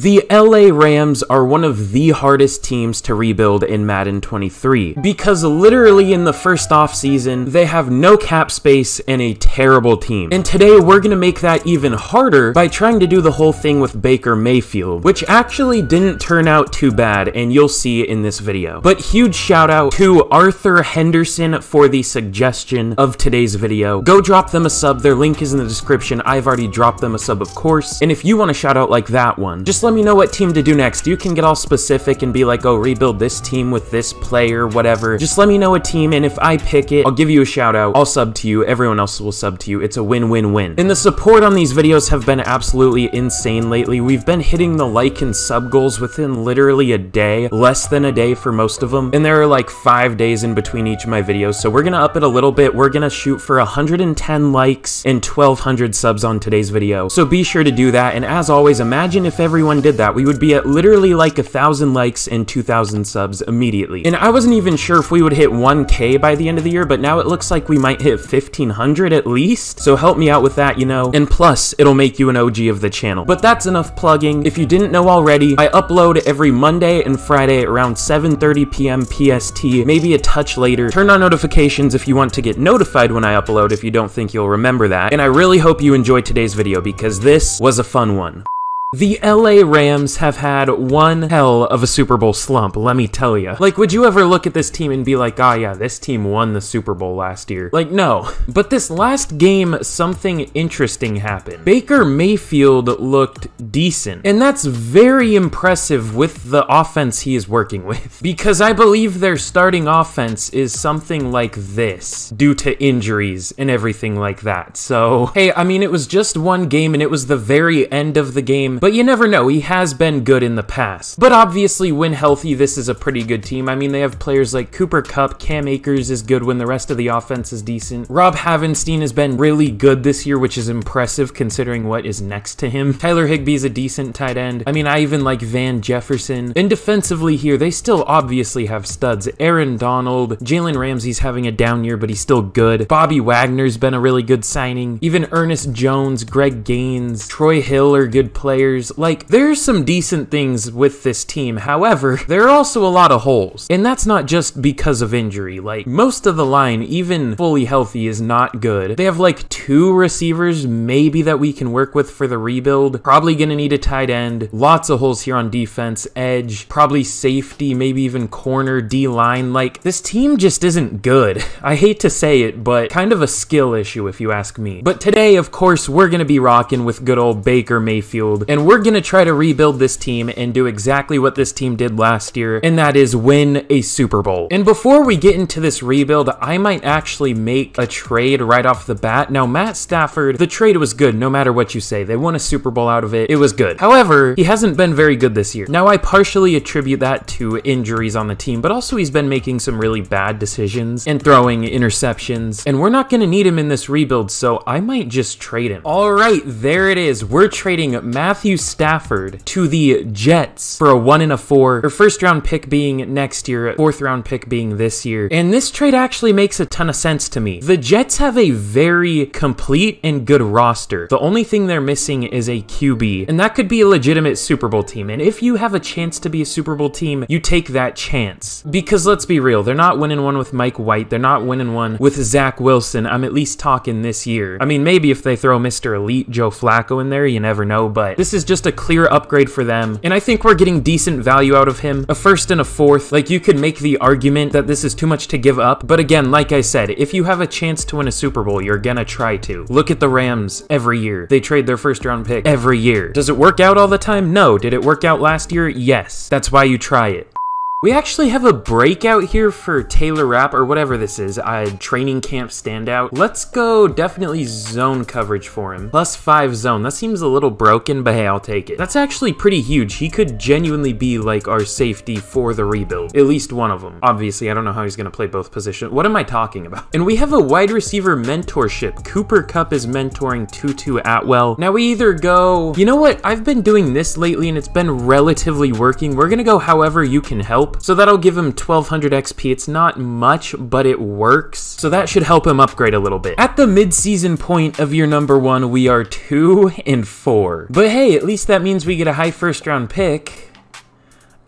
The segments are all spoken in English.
The LA Rams are one of the hardest teams to rebuild in Madden 23 because literally in the first offseason, they have no cap space and a terrible team. And today we're going to make that even harder by trying to do the whole thing with Baker Mayfield, which actually didn't turn out too bad, and you'll see in this video. But huge shout out to Arthur Henderson for the suggestion of today's video. Go drop them a sub. Their link is in the description. I've already dropped them a sub, of course. And if you want a shout out like that one, just let me know what team to do next. You can get all specific and be like, oh, rebuild this team with this player, whatever. Just let me know a team, and if I pick it, I'll give you a shout out. I'll sub to you. Everyone else will sub to you. It's a win-win-win. And the support on these videos have been absolutely insane lately. We've been hitting the like and sub goals within literally a day, less than a day for most of them. And there are like 5 days in between each of my videos. So we're gonna up it a little bit. We're gonna shoot for 110 likes and 1,200 subs on today's video. So be sure to do that. And as always, imagine if everyone did that. We would be at literally like 1,000 likes and 2,000 subs immediately. And I wasn't even sure if we would hit 1K by the end of the year, but now it looks like we might hit 1,500 at least. So help me out with that, you know. And plus, it'll make you an OG of the channel. But that's enough plugging. If you didn't know already, I upload every Monday and Friday around 7:30 p.m. PST, maybe a touch later. Turn on notifications if you want to get notified when I upload if you don't think you'll remember that. And I really hope you enjoyed today's video because this was a fun one. The LA Rams have had one hell of a Super Bowl slump, let me tell you. Like, would you ever look at this team and be like, oh yeah, this team won the Super Bowl last year? Like, no. But this last game, something interesting happened. Baker Mayfield looked decent, and that's very impressive with the offense he is working with. Because I believe their starting offense is something like this, due to injuries and everything like that. So, hey, I mean, it was just one game, and it was the very end of the game. But you never know, he has been good in the past. But obviously, when healthy, this is a pretty good team. I mean, they have players like Cooper Kupp, Cam Akers is good when the rest of the offense is decent. Rob Havenstein has been really good this year, which is impressive considering what is next to him. Tyler Higbee's a decent tight end. I mean, I even like Van Jefferson. And defensively here, they still obviously have studs. Aaron Donald, Jalen Ramsey's having a down year, but he's still good. Bobby Wagner's been a really good signing. Even Ernest Jones, Greg Gaines, Troy Hill are good players. Like, there's some decent things with this team. However, there are also a lot of holes. And that's not just because of injury. Like, most of the line, even fully healthy, is not good. They have like 2 receivers maybe that we can work with for the rebuild. Probably gonna need a tight end. Lots of holes here on defense, edge, probably safety, maybe even corner, D-line. Like, this team just isn't good. I hate to say it, but kind of a skill issue if you ask me. But today, of course, we're gonna be rocking with good old Baker Mayfield. And we're going to try to rebuild this team and do exactly what this team did last year, and that is win a Super Bowl. And before we get into this rebuild, I might actually make a trade right off the bat. Now, Matt Stafford, the trade was good no matter what you say. They won a Super Bowl out of it. It was good. However, he hasn't been very good this year. Now, I partially attribute that to injuries on the team, but also he's been making some really bad decisions and throwing interceptions, and we're not going to need him in this rebuild, so I might just trade him. All right, there it is. We're trading Matthew Stafford to the Jets for a 1 and a 4, her first round pick being next year, 4th round pick being this year. And this trade actually makes a ton of sense to me. The Jets have a very complete and good roster. The only thing they're missing is a QB, and that could be a legitimate Super Bowl team. And if you have a chance to be a Super Bowl team, you take that chance. Because let's be real, they're not winning one with Mike White. They're not winning one with Zach Wilson. I'm at least talking this year. I mean, maybe if they throw Mr. Elite Joe Flacco in there, you never know, but this is just a clear upgrade for them, and I think we're getting decent value out of him. A 1st and a 4th. Like, you could make the argument that this is too much to give up, but again, like I said, if you have a chance to win a Super Bowl, you're gonna try to. Look at the Rams every year. They trade their 1st round pick every year. Does it work out all the time? No. Did it work out last year? Yes. That's why you try it. We actually have a breakout here for Taylor Rapp, or whatever this is, a training camp standout. Let's go definitely zone coverage for him. +5 zone. That seems a little broken, but hey, I'll take it. That's actually pretty huge. He could genuinely be like our safety for the rebuild. At least one of them. Obviously, I don't know how he's going to play both positions. What am I talking about? And we have a wide receiver mentorship. Cooper Kupp is mentoring Tutu Atwell. Now we either go, you know what? I've been doing this lately and it's been relatively working. We're going to go however you can help. help. So that'll give him 1200 XP. It's not much, but it works. So that should help him upgrade a little bit. At the mid-season point of year number 1, we are 2-4. But hey, at least that means we get a high first-round pick.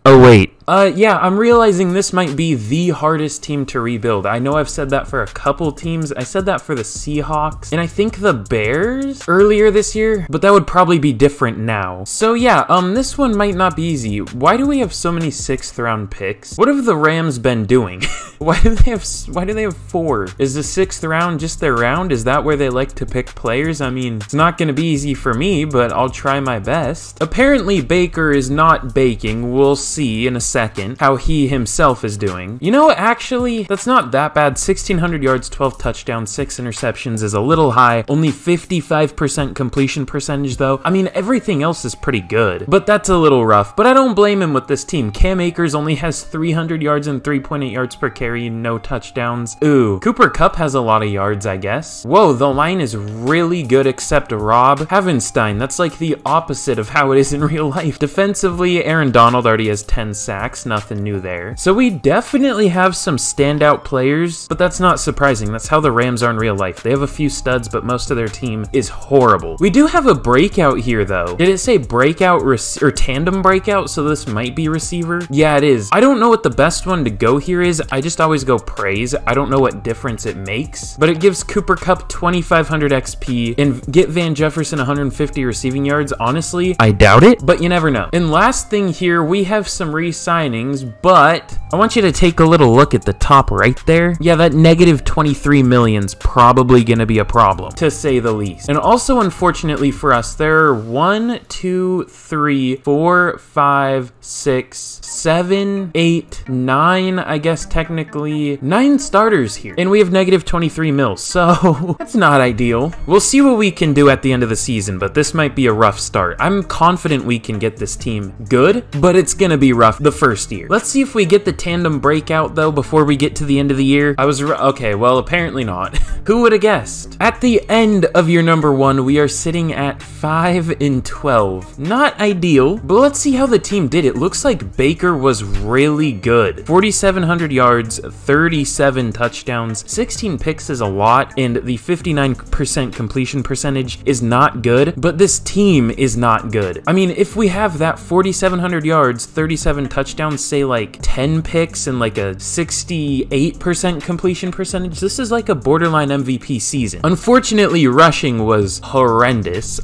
Oh, wait. Yeah, I'm realizing this might be the hardest team to rebuild. I know I've said that for a couple teams. I said that for the Seahawks, and I think the Bears earlier this year, but that would probably be different now. So yeah, this one might not be easy. Why do we have so many 6th round picks? What have the Rams been doing? Why do they have 4? Is the 6th round just their round? Is that where they like to pick players? I mean, it's not gonna be easy for me, but I'll try my best. Apparently Baker is not baking. We'll see in a second how he himself is doing. You know, actually, that's not that bad. 1,600 yards, 12 touchdowns, 6 interceptions is a little high. Only 55% completion percentage, though. I mean, everything else is pretty good, but that's a little rough. But I don't blame him with this team. Cam Akers only has 300 yards and 3.8 yards per carry, no touchdowns. Ooh, Cooper Kupp has a lot of yards, I guess. Whoa, the line is really good except Rob Havenstein. That's like the opposite of how it is in real life. Defensively, Aaron Donald already has 10 sacks, nothing new there. So we definitely have some standout players, but that's not surprising. That's how the Rams are in real life. They have a few studs, but most of their team is horrible. We do have a breakout here, though. Did it say breakout or tandem breakout? So this might be receiver. Yeah, it is. I don't know what the best one to go here is. I just always go praise. I don't know what difference it makes, but it gives Cooper Kupp 2,500 XP and get Van Jefferson 150 receiving yards. Honestly, I doubt it, but you never know. And last thing here, we have some re-signings, but I want you to take a little look at the top right there. Yeah, that negative 23 million's probably gonna be a problem, to say the least. And also, unfortunately for us, there are 1, 2, 3, 4, 5, 6, 7, 8, 9, I guess technically 9 starters here, and we have negative 23 mil, so that's not ideal. We'll see what we can do at the end of the season, but this might be a rough start. I'm confident we can get this team good, but it's gonna be rough the first year. Let's see if we get the tandem breakout though before we get to the end of the year. Okay, well, apparently not. Who would have guessed? At the end of year number 1, we are sitting at 5-12. Not ideal, but let's see how the team did. It looks like Baker was really good. 4,700 yards, 37 touchdowns, 16 picks is a lot, and the 59% completion percentage is not good, but this team is not good. I mean, if we have that 4,700 yards, 37 touchdowns, say like 10 picks and like a 68% completion percentage, this is like a borderline MVP season. Unfortunately, rushing was horrendous.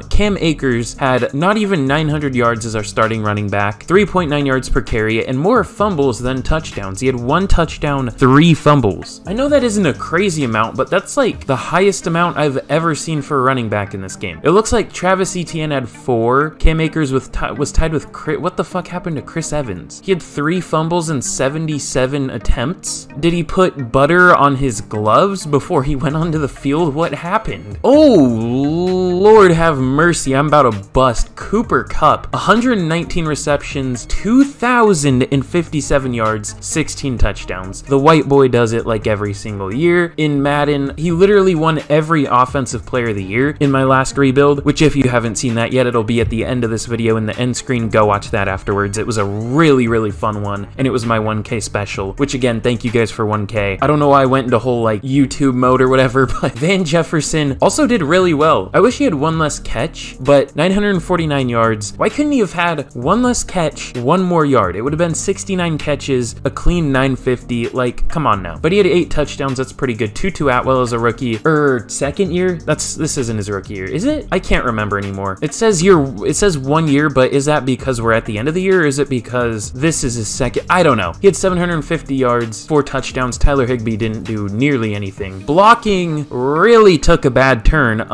Cam Akers had not even 900 yards as our starting running back, 3.9 yards per carry, and more fumbles than touchdowns. He had 1 touchdown, 3 fumbles. I know that isn't a crazy amount, but that's like the highest amount I've ever seen for a running back in this game. It looks like Travis Etienne had 4. Cam Akers was tied with what the fuck happened to Chris Evans? He had 3 fumbles and 77 attempts. Did he put butter on his gloves before he went onto the field? What happened? Oh, Lord have mercy. I'm about to bust. Cooper Kupp, 119 receptions, 2,057 yards, 16 touchdowns. The white boy does it like every single year. In Madden, he literally won every offensive player of the year in my last rebuild, which if you haven't seen that yet, it'll be at the end of this video in the end screen. Go watch that afterwards. It was a really, really fun one, and it was my 1K special, which again, thank you guys for 1K. I don't know why I went into whole like YouTube mode or whatever, but Van Jefferson also did really well. I wish he had 1 less catch, but 949 yards. Why couldn't he have had 1 less catch, 1 more yard? It would have been 69 catches, a clean 950. Like, come on now. But he had 8 touchdowns. That's pretty good. Tutu Atwell is a rookie. Second year? This isn't his rookie year, is it? I can't remember anymore. It says 1 year, but is that because we're at the end of the year, or is it because this is his second? I don't know. He had 750 yards, 4 touchdowns. Tyler Higbee didn't do nearly anything. Blocking really took a bad turn.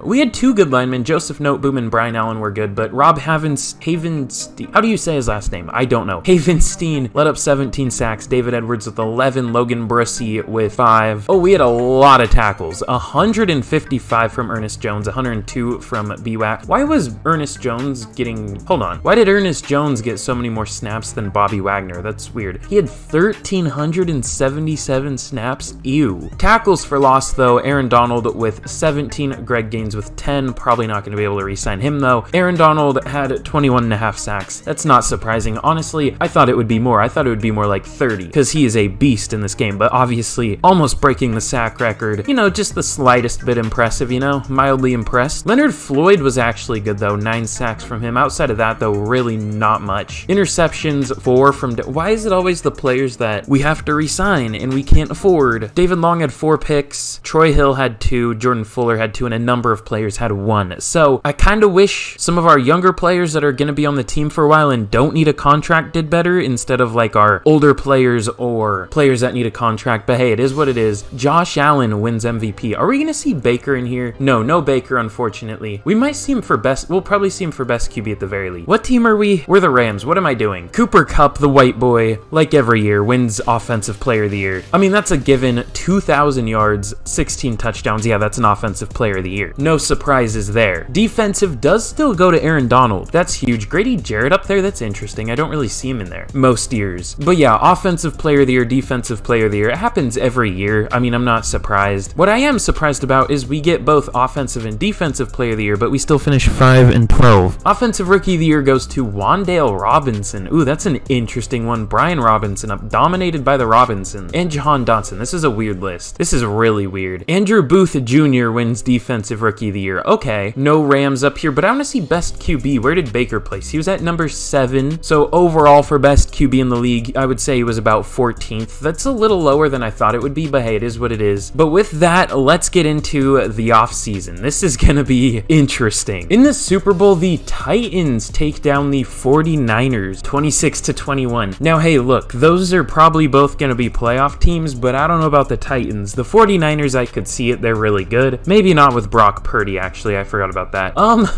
We had 2 good linemen. Joseph Noteboom and Brian Allen were good, but Rob Havenstein, how do you say his last name? I don't know. Havenstein let up 17 sacks. David Edwards with 11. Logan Brussy with 5. Oh, we had a lot of tackles. 155 from Ernest Jones, 102 from BWAC. Why was Ernest Jones getting... Hold on. Why did Ernest Jones get so many more snaps than Bobby Wagner. That's weird. He had 1,377 snaps. Ew. Tackles for loss, though, Aaron Donald with 17, Greg Gaines with 10. Probably not going to be able to re-sign him, though. Aaron Donald had 21.5 sacks. That's not surprising. Honestly, I thought it would be more. I thought it would be more like 30, because he is a beast in this game, but obviously almost breaking the sack record. You know, just the slightest bit impressive, you know? Mildly impressed. Leonard Floyd was actually good, though. 9 sacks from him. Outside of that, though, really not much. Interceptions, 4 from... Why is it always the players that we have to re-sign and we can't afford? David Long had 4 picks. Troy Hill had 2. Jordan Fuller had 2, and a number of players had 1. So I kind of wish some of our younger players that are going to be on the team for a while and don't need a contract did better, instead of like our older players or players that need a contract. But hey, it is what it is. Josh Allen wins MVP. Are we going to see Baker in here? No Baker, unfortunately. We might see him for best. We'll probably see him for best QB at the very least. What team are we? We're the Rams. What am I doing? Cooper Kupp, the white boy, like every year, wins Offensive Player of the Year. I mean, that's a given. 2,000 yards, 16 touchdowns. Yeah, that's an Offensive Player of the Year. No surprises there. Defensive does still go to Aaron Donald. That's huge. Grady Jarrett up there? That's interesting. I don't really see him in there most years. But yeah, Offensive Player of the Year, Defensive Player of the Year. It happens every year. I mean, I'm not surprised. What I am surprised about is we get both Offensive and Defensive Player of the Year, but we still finish 5-12. Offensive Rookie of the Year goes to Wan'Dale Robinson. Ooh, that's an interesting one. Brian Robinson, up dominated by the Robinsons. And Jahan Dotson. This is a weird list. This is really weird. Andrew Booth Jr. wins Defensive Rookie of the Year. Okay, no Rams up here, but I want to see Best QB. Where did Baker place? He was at number 7. So overall for Best QB in the league, I would say he was about 14th. That's a little lower than I thought it would be, but hey, it is what it is. But with that, let's get into the offseason. This is going to be interesting. In the Super Bowl, the Titans take down the 49ers 26-21. Now, hey, look, those are probably both going to be playoff teams, but I don't know about the Titans. The 49ers, I could see it. They're really good. Maybe not with Brock Purdy, actually. I forgot about that.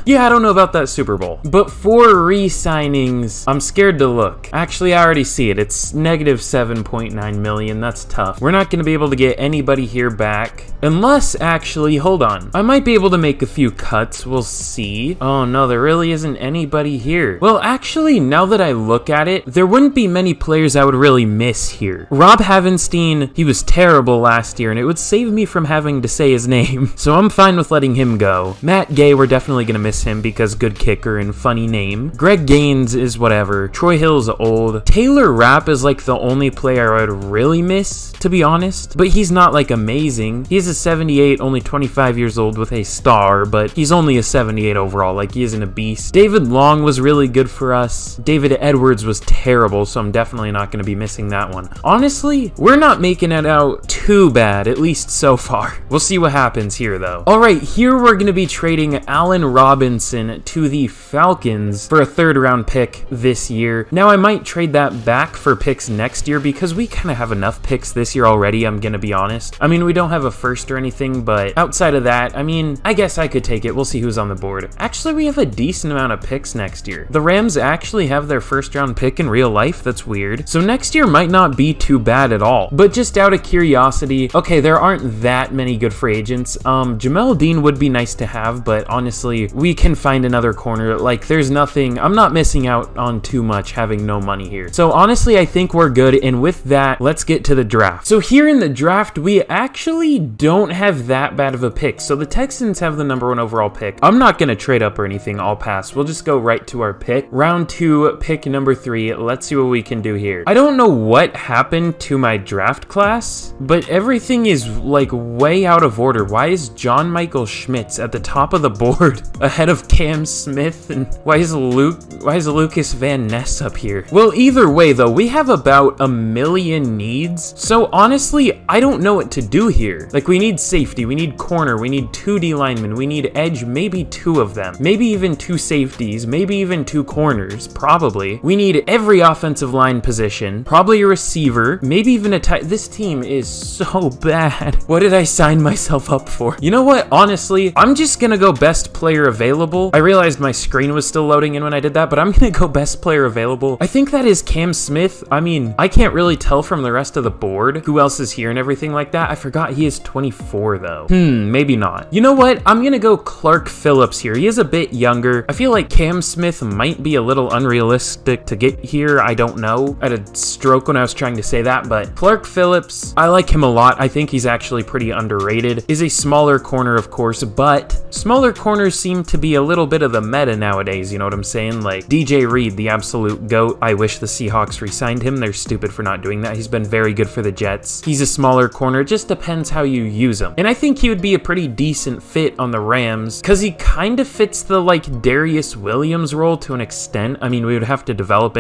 Yeah, I don't know about that Super Bowl. But for re-signings, I'm scared to look. Actually, I already see it. It's negative 7.9 million. That's tough. We're not going to be able to get anybody here back. Unless, actually, hold on. I might be able to make a few cuts. We'll see. Oh, no, there really isn't anybody here. Well, actually, now that I look at it, there wouldn't be many players I would really miss here. Rob Havenstein, he was terrible last year, and it would save me from having to say his name. So I'm fine with letting him go. Matt Gay, we're definitely going to miss him because good kicker and funny name. Greg Gaines is whatever. Troy Hill's old. Taylor Rapp is like the only player I would really miss, to be honest. But he's not like amazing. He's a 78, only 25 years old with a star, but he's only a 78 overall. Like, he isn't a beast. David Long was really good for us. David Edwards was terrible, so I'm definitely not going to be missing that one. Honestly, we're not making it out too bad, at least so far. We'll see what happens here, though. All right, here we're going to be trading Allen Robinson to the Falcons for a 3rd-round pick this year. Now, I might trade that back for picks next year because we kind of have enough picks this year already, I'm going to be honest. I mean, we don't have a first or anything, but outside of that, I mean, I guess I could take it. We'll see who's on the board. Actually, we have a decent amount of picks next year. The Rams actually have their 1st-round pick in real life. That's weird. So next year might not be too bad at all. But just out of curiosity, okay, there aren't that many good free agents. Jamel Dean would be nice to have, but honestly, we can find another corner. Like, there's nothing, I'm not missing out on too much having no money here. So honestly, I think we're good. And with that, let's get to the draft. So here in the draft, we actually don't have that bad of a pick. So the Texans have the #1 overall pick. I'm not going to trade up or anything. I'll pass. We'll just go right to our pick. Round 2, pick number 3. Let's see what we can do here. I don't know what happened to my draft class, but everything is like way out of order. Why is John Michael Schmitz at the top of the board ahead of Cam Smith? And why is Lucas Van Ness up here? Well, either way though, we have about 1 million needs. So honestly, I don't know what to do here. Like, we need safety, we need corner, we need 2 D linemen, we need edge, maybe 2 of them, maybe even 2 safeties, maybe even 2 corners, probably. We need every offensive line position, probably a receiver, maybe even a tight. This team is so bad. What did I sign myself up for? You know what? Honestly, I'm just gonna go best player available. I realized my screen was still loading in when I did that, but I'm gonna go best player available. I think that is Cam Smith. I mean, I can't really tell from the rest of the board who else is here and everything like that. I forgot he is 24 though. Maybe not. You know what? I'm gonna go Clark Phillips here. He is a bit younger. I feel like Cam Smith might be a little unrealistic optimistic to get here. I don't know. I had a stroke when I was trying to say that, but Clark Phillips, I like him a lot. I think he's actually pretty underrated. Is a smaller corner, of course, but smaller corners seem to be a little bit of the meta nowadays, you know what I'm saying? Like DJ Reed, the absolute GOAT. I wish the Seahawks re-signed him. They're stupid for not doing that. He's been very good for the Jets. He's a smaller corner. It just depends how you use him. And I think he would be a pretty decent fit on the Rams because he kind of fits the like Darius Williams role to an extent. I mean, we would have to develop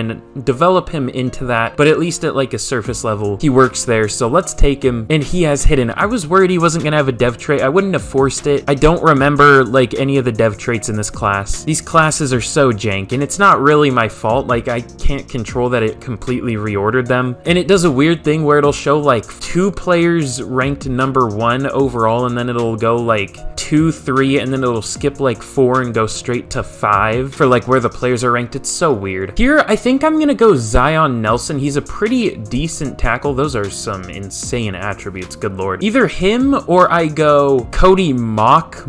him into that, but at least at like a surface level, he works there. So let's take him, and he has hidden. I was worried he wasn't gonna have a dev trait. I wouldn't have forced it. I don't remember like any of the dev traits in this class. These classes are so jank, and it's not really my fault. Like I can't control that it completely reordered them, and it does a weird thing where it'll show like 2 players ranked number 1 overall, and then it'll go like 2, 3, and then it'll skip like 4 and go straight to 5 for like where the players are ranked. It's so weird. Here, I think I'm gonna go Zion Nelson. He's a pretty decent tackle. Those are some insane attributes, good lord. Either him or I go Cody Mach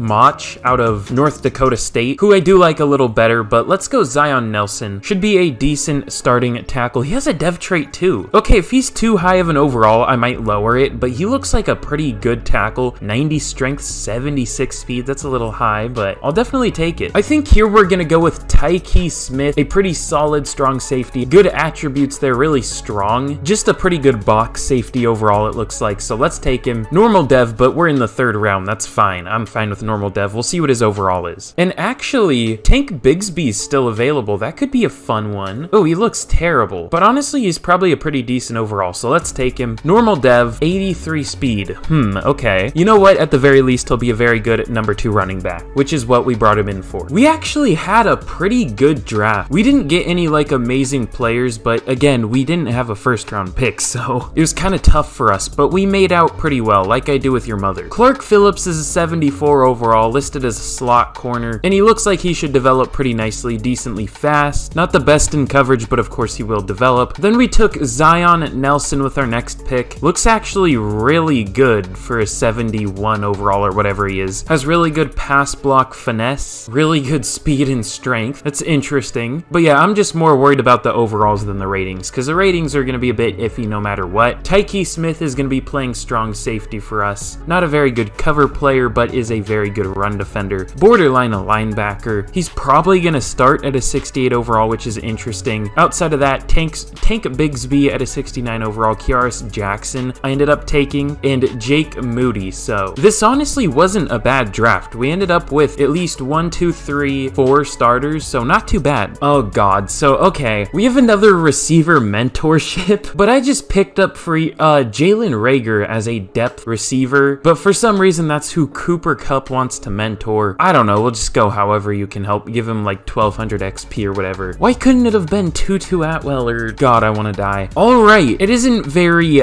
out of North Dakota State, who I do like a little better, but let's go Zion Nelson. Should be a decent starting tackle. He has a dev trait too. Okay, if he's too high of an overall, I might lower it, but he looks like a pretty good tackle. 90 strength, 76 speed. That's a little high, but I'll definitely take it. I think here we're gonna go with Tyke Smith, a pretty solid, strong safety. Good attributes there, really strong. Just a pretty good box safety overall, it looks like. So let's take him. Normal dev, but we're in the 3rd round. That's fine. I'm fine with normal dev. We'll see what his overall is. And actually, Tank Bigsby's still available. That could be a fun one. Oh, he looks terrible, but honestly, he's probably a pretty decent overall. So let's take him. Normal dev, 83 speed. Okay. You know what? At the very least, he'll be a very good number 2 running back, which is what we brought him in for. We actually had a pretty good draft. We didn't get any like amazing players, but again, we didn't have a 1st round pick, so it was kind of tough for us, but we made out pretty well, like I do with your mother. Clark Phillips is a 74 overall, listed as a slot corner, and he looks like he should develop pretty nicely, decently fast. Not the best in coverage, but of course he will develop. Then we took Zion Nelson with our next pick. Looks actually really good for a 71 overall or whatever he is. Has really good pass block finesse, really good speed and strength. That's interesting. But yeah, I'm just more worried about the overalls than the ratings, because the ratings are going to be a bit iffy no matter what. Tyke Smith is going to be playing strong safety for us. Not a very good cover player, but is a very good run defender. Borderline a linebacker. He's probably going to start at a 68 overall, which is interesting. Outside of that, Tank Bigsby at a 69 overall. Kiaris Jackson I ended up taking, and Jake Moody. So this honestly wasn't a bad draft. We ended up with at least 1, 2, 3, 4 starters, so not too bad. Oh god, so okay, we have another receiver mentorship, but I just picked up free Jalen Reagor as a depth receiver, but for some reason that's who Cooper Kupp wants to mentor. I don't know, we'll just go however you can help. Give him like 1200 XP or whatever. Why couldn't it have been Tutu Atwell or god, I want to die. Alright, it isn't very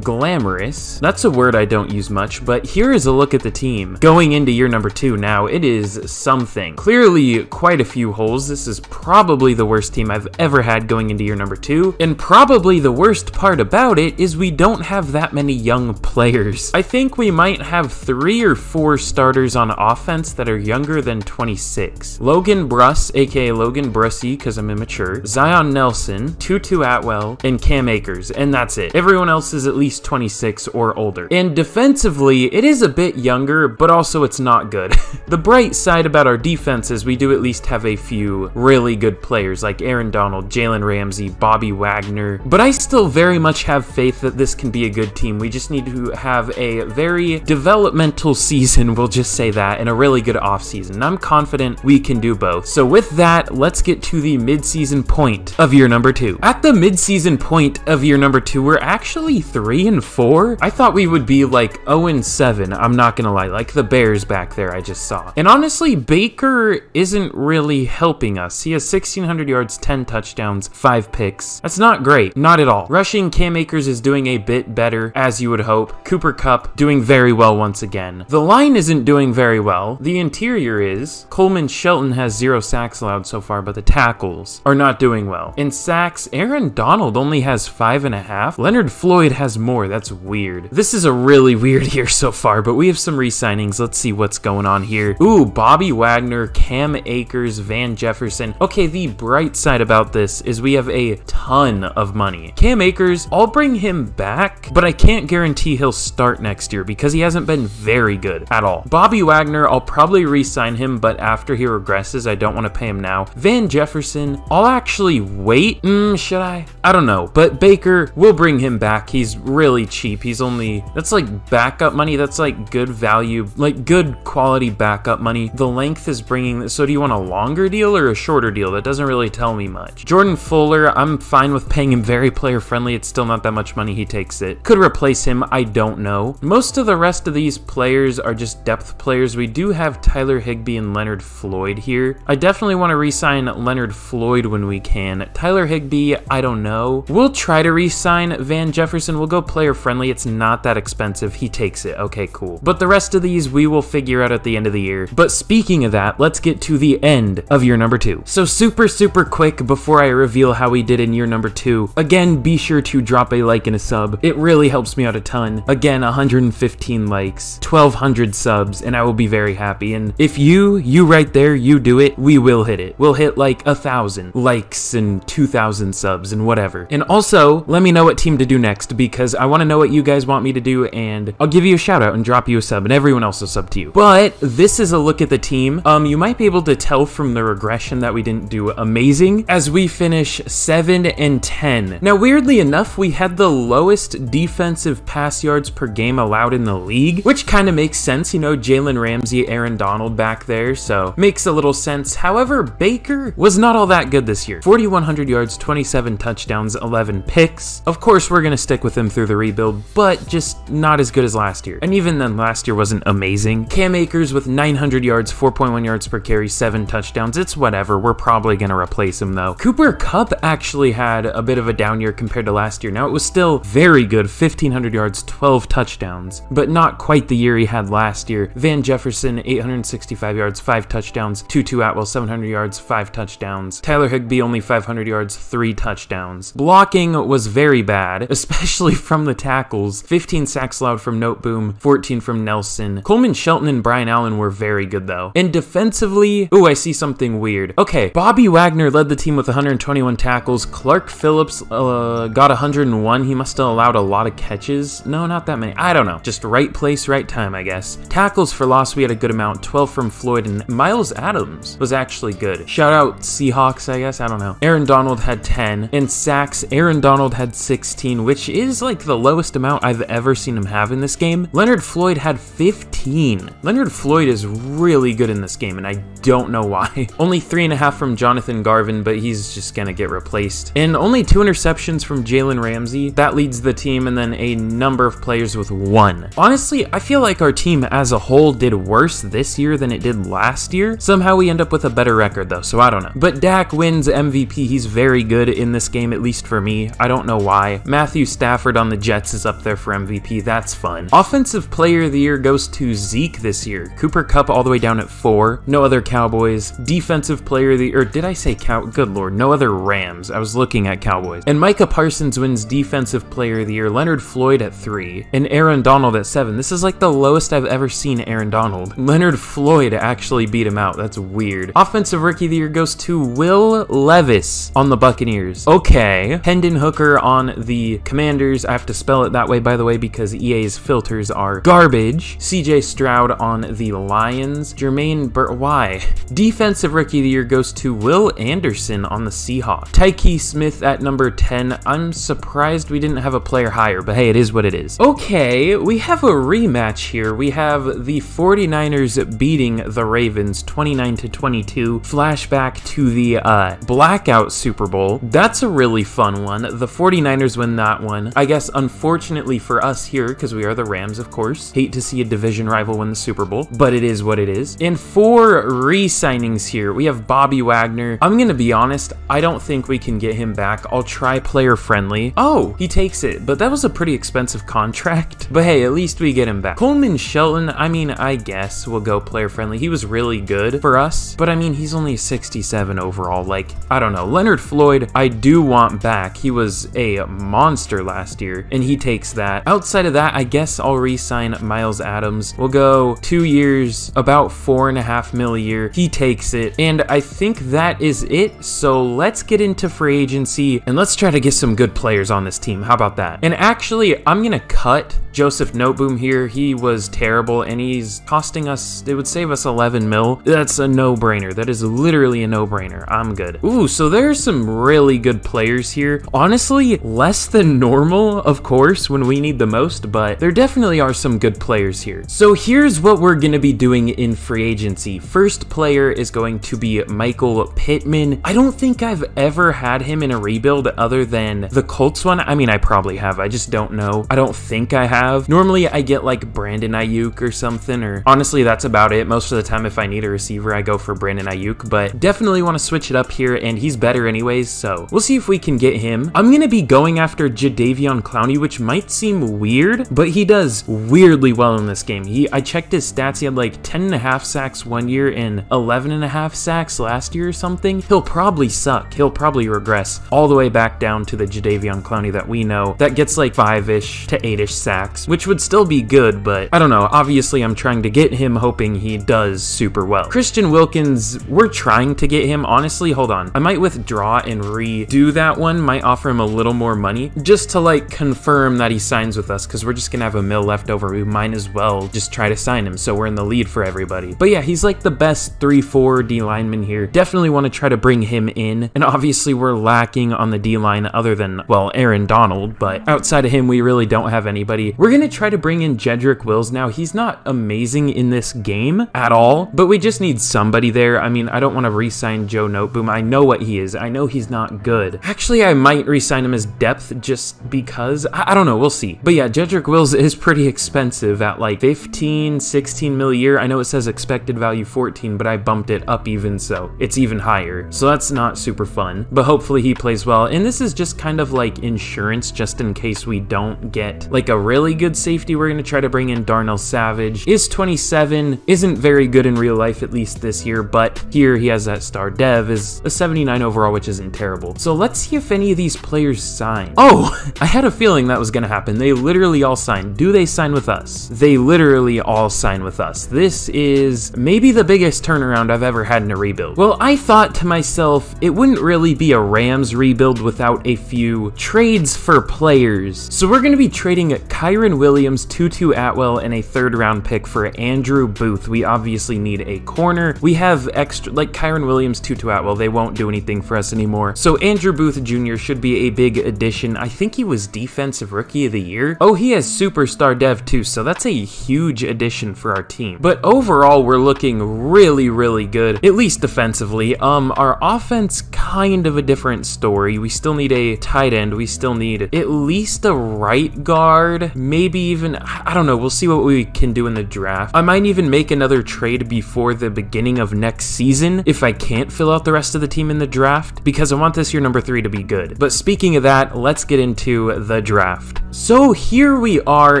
glamorous. That's a word I don't use much, but here is a look at the team. Going into year number 2 now, it is something. Clearly quite a few holes. This is probably the worst team I've ever had going into year number 2, and probably the worst part about it is we don't have that many young players. I think we might have 3 or 4 starters on offense that are younger than 26. Logan Bruss, aka Logan Brussy because I'm immature, Zion Nelson, Tutu Atwell, and Cam Akers, and that's it. Everyone else is at least 26 or older. And defensively, it is a bit younger, but also it's not good. The bright side about our defense is we do at least have a few really good players like Aaron Donald, Jalen Ramsey, Bobby Wagner, but I still very much have faith that this can be a good team. We just need to have a very developmental season, we'll just say that, and a really good offseason. And I'm confident we can do both. So with that, let's get to the mid-season point of year number 2. At the mid-season point of year number 2, we're actually 3-4. I thought we would be like 0-7, I'm not gonna lie, like the Bears back there I just saw. And honestly, Baker isn't really helping us. He has 1,600 yards, 10 touchdowns, 5 picks. That's not great, not at all. Rushing, Cam Akers is doing a bit better, as you would hope. Cooper Kupp doing very well once again. The line isn't doing very well. The interior is. Coleman Shelton has 0 sacks allowed so far, but the tackles are not doing well. In sacks, Aaron Donald only has 5.5. Leonard Floyd has more. That's weird. This is a really weird year so far, but we have some re-signings. Let's see what's going on here. Ooh, Bobby Wagner, Cam Akers, Van Jefferson. Okay, the bright side side about this is we have a ton of money. Cam Akers, I'll bring him back, but I can't guarantee he'll start next year because he hasn't been very good at all. Bobby Wagner, I'll probably re-sign him, but after he regresses, I don't want to pay him now. Van Jefferson, I'll actually wait. Should I? I don't know, but Baker, we'll bring him back. He's really cheap. He's only, that's like backup money. That's like good value, like good quality backup money. The length is bringing, so do you want a longer deal or a shorter deal? That doesn't really tell me much. Jordan Fuller, I'm fine with paying him very player friendly. It's still not that much money. He takes it. Could replace him. I don't know. Most of the rest of these players are just depth players. We do have Tyler Higbee and Leonard Floyd here. I definitely want to re-sign Leonard Floyd when we can. Tyler Higbee, I don't know. We'll try to re-sign Van Jefferson. We'll go player friendly. It's not that expensive. He takes it. Okay, cool. But the rest of these we will figure out at the end of the year. But speaking of that, let's get to the end of year number 2. So super quick before I reveal how we did in year number 2. Again, be sure to drop a like and a sub. It really helps me out a ton. Again, 115 likes, 1,200 subs, and I will be very happy. And if you right there, you do it, we will hit it. We'll hit like 1,000 likes and 2,000 subs and whatever. And also, let me know what team to do next because I want to know what you guys want me to do, and I'll give you a shout out and drop you a sub, and everyone else will sub to you. But this is a look at the team. You might be able to tell from the regression that we didn't do amazing as we finish 7-10. Now, weirdly enough, we had the lowest defensive pass yards per game allowed in the league, which kind of makes sense. You know, Jalen Ramsey, Aaron Donald back there, so makes a little sense. However, Baker was not all that good this year. 4,100 yards, 27 touchdowns, 11 picks. Of course, we're going to stick with him through the rebuild, but just not as good as last year. And even then, last year wasn't amazing. Cam Akers with 900 yards, 4.1 yards per carry, 7 touchdowns. It's whatever. We're probably going to replace him though. Cooper Kupp actually had a bit of a down year compared to last year. Now, it was still very good, 1,500 yards, 12 touchdowns, but not quite the year he had last year. Van Jefferson, 865 yards, 5 touchdowns. Tutu Atwell, 700 yards, 5 touchdowns. Tyler Higbee, only 500 yards, 3 touchdowns. Blocking was very bad, especially from the tackles. 15 sacks allowed from Noteboom, 14 from Nelson. Coleman Shelton and Brian Allen were very good though. And defensively, ooh, I see something weird. Okay, Bobby Wagner led the team with 121 tackles. Clark Phillips got 101. He must have allowed a lot of catches. No, not that many. I don't know. Just right place, right time, I guess. Tackles for loss, we had a good amount. 12 from Floyd, and Miles Adams was actually good. Shout out Seahawks, I guess. I don't know. Aaron Donald had 10. And sacks, Aaron Donald had 16, which is like the lowest amount I've ever seen him have in this game. Leonard Floyd had 15. Leonard Floyd is really good in this game, and I don't know why. Only 3.5 from Jonathan Garvin, but he's just gonna get replaced. And only 2 interceptions from Jalen Ramsey. That leads the team, and then a number of players with 1. Honestly, I feel like our team as a whole did worse this year than it did last year. Somehow we end up with a better record though, so I don't know. But Dak wins MVP. He's very good in this game, at least for me. I don't know why. Matthew Stafford on the Jets is up there for MVP. That's fun. Offensive Player of the Year goes to Zeke this year. Cooper Kupp all the way down at 4. No other Cowboys. Defensive Player of the Year, or did I say good lord, no other Rams. I was looking at Cowboys. And Micah Parsons wins Defensive Player of the Year. Leonard Floyd at 3. And Aaron Donald at 7. This is like the lowest I've ever seen Aaron Donald. Leonard Floyd actually beat him out. That's weird. Offensive Rookie of the Year goes to Will Levis on the Buccaneers. Okay. Hendon Hooker on the Commanders. I have to spell it that way, by the way, because EA's filters are garbage. CJ Stroud on the Lions. Jermaine why? Defensive Rookie of the Year goes to Will Anderson on the Seahawks. Tyke Smith at number 10. I'm surprised we didn't have a player higher, but hey, it is what it is. Okay, we have a rematch here. We have the 49ers beating the Ravens 29-22. Flashback to the Blackout Super Bowl. That's a really fun one. The 49ers win that one. I guess unfortunately for us here, because we are the Rams, of course. Hate to see a division rival win the Super Bowl, but it is what it is. And 4 re-signings here. We have Bobby Wagner. I'm gonna be honest, I don't think we can get him back. I'll try player friendly. Oh, he takes it, but that was a pretty expensive contract. But hey, at least we get him back. Coleman Shelton, I mean, I guess we'll go player friendly. He was really good for us, but I mean, he's only 67 overall. Like, I don't know. Leonard Floyd, I do want back. He was a monster last year, and he takes that. Outside of that, I guess I'll re-sign Miles Adams. We'll go 2 years, about $4.5 million a year. He takes it, and I think that is it. so let's get into free agency and let's try to get some good players on this team. How about that? And actually, I'm gonna cut Joseph Noteboom here. He was terrible and he's costing us, it would save us 11 mil. That's a no-brainer. That is literally a no-brainer. I'm good. Ooh, so there's some really good players here. Honestly, less than normal, of course, when we need the most, but there definitely are some good players here. So here's what we're gonna be doing in free agency. First player is going to be Michael Pittman. I don't think I've ever had him in a rebuild other than the Colts one. I mean, I probably have. I just don't know. I don't think I have. Normally, I get like Brandon Ayuk or something, or honestly, that's about it. Most of the time, if I need a receiver, I go for Brandon Ayuk, but definitely want to switch it up here, and he's better anyways, so we'll see if we can get him. I'm going to be going after Jadeveon Clowney, which might seem weird, but he does weirdly well in this game. I checked his stats. He had like 10.5 sacks one year and 11.5 sacks last year or something. He'll probably suck. He'll probably regress all the way back down to the Jadeveon Clowney that we know that gets like 5-ish to 8-ish sacks, which would still be good, but I don't know. Obviously, I'm trying to get him hoping he does super well. Christian Wilkins, we're trying to get him. Honestly, hold on. I might withdraw and redo that one. Might offer him a little more money just to like confirm that he signs with us, because we're just gonna have a mil left over. We might as well just try to sign him so we're in the lead for everybody. But yeah, he's like the best 3-4 D lineman here. Definitely want to try to bring him in. And obviously we're lacking on the D line other than, well, Aaron Donald, but outside of him, we really don't have anybody. We're gonna try to bring in Jedrick Wills now. He's not amazing in this game at all, but we just need somebody there. I mean, I don't want to re-sign Joe Noteboom. I know what he is. I know he's not good. Actually, I might re-sign him as depth just because. I don't know. We'll see. But yeah, Jedrick Wills is pretty expensive at like 15, 16 mil a year. I know it says expected value 14, but I bumped it up even so. It's even higher. So that's not super fun, but hopefully he plays well. And this is just kind of like insurance just in case we don't get like a really good safety. We're going to try to bring in Darnell Savage. Is 27, isn't very good in real life, at least this year, but here he has that star. Dev is a 79 overall, which isn't terrible. So let's see if any of these players sign. Oh, I had a feeling that was gonna happen. They literally all signed. Do they sign with us? They literally all sign with us. This is maybe the biggest turnaround I've ever had in a rebuild. Well, I thought to myself, it wouldn't really be a Rams rebuild without a few trades for players. So we're gonna be trading Kyron Williams, Tutu Atwell, and a 3rd round pick for Andrew Booth. We obviously need a corner. We have extra, like Kyron Williams, Tutu Atwell, they won't do anything for us anymore. So Andrew Booth Jr. should be a big addition. I think he was Defensive Rookie of the Year. Oh, he has Superstar Dev too, so that's a huge addition for our team. But overall, we're looking really, really good, at least defensively. Our offense, kind of a different story. We still need a tight end. We still need at least a right guard, maybe even, I don't know. We'll see what we can do in the draft. I might even make another trade before the beginning of next season if I can't fill out the rest of the team in the draft, because I want this year number 3 to be good. But speaking of that, let's get into the draft. So here we are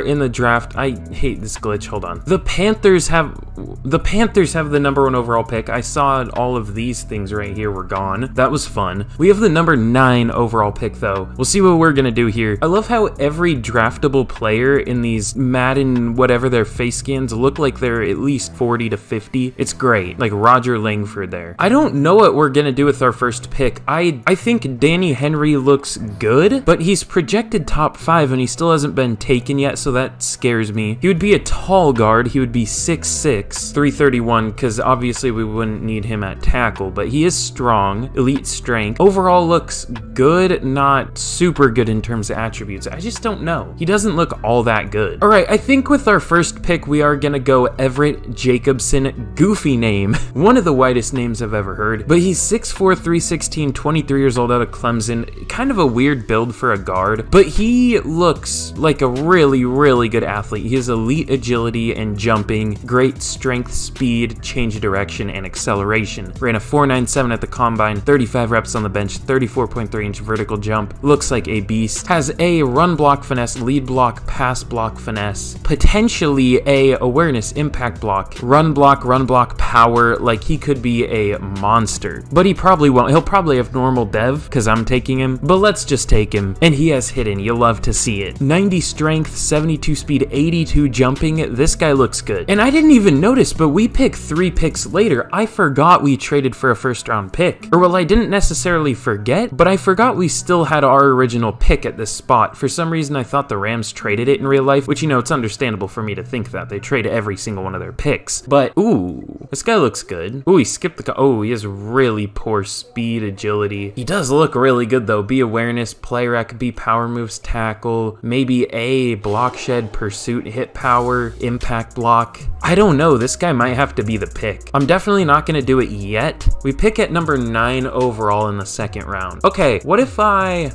in the draft. I hate this glitch. Hold on. The Panthers have the number 1 overall pick. I saw all of these things right here were gone. That was fun. We have the number 9 overall pick though. We'll see what we're gonna do here. I love how every draftable player in these Madden, whatever their face scans, look like they're at least 40 to 50. It's great. Like Roger Langford there. I don't know what we're gonna do with our first pick. I think Danny Henry looks good, but he's projected top 5 and he still hasn't been taken yet, so that scares me. He would be a tall guard. He would be 6'6", 331, because obviously we wouldn't need him at tackle, but he is strong, elite strength. Overall looks good, not super good in terms of attributes. I just don't know. He doesn't look all that good. All right, I think with our first pick, we are gonna go Everett Jacobson. Goofy name. One of the whitest names I've ever heard, but he's 6'4", 316, 23 years old out of Clemson. Kind of a weird build for a guard, but he looks like a really, really good athlete. He has elite agility and jumping, great strength, speed, change of direction, and acceleration. Ran a 4.97 at the combine, 35 reps on the bench, 34.3-inch vertical jump. Looks like a beast. Has a run block finesse, lead block, pass block finesse, potentially a awareness, impact block, run block power. Like he could be a monster, but he probably won't. He'll probably have normal dev because I'm taking him, but let's just take him. And he has hidden. You'll love to see it. 90 strength, 72 speed, 82 jumping. This guy looks good. And I didn't even notice, but we picked 3 picks later. I forgot we traded for a 1st round pick. pick. Or well, I didn't necessarily forget, but I forgot we still had our original pick at this spot. For some reason, I thought the Rams traded it in real life, which, you know, it's understandable for me to think that. They trade every single one of their picks. But, ooh, this guy looks good. Ooh, he skipped the... Oh, he has really poor speed, agility. He does look really good, though. B awareness, play rec, B power moves, tackle, maybe A block shed, pursuit, hit power, impact block. I don't know. This guy might have to be the pick. I'm definitely not going to do it yet. We pick at number 9 overall in the second round. Okay, what if I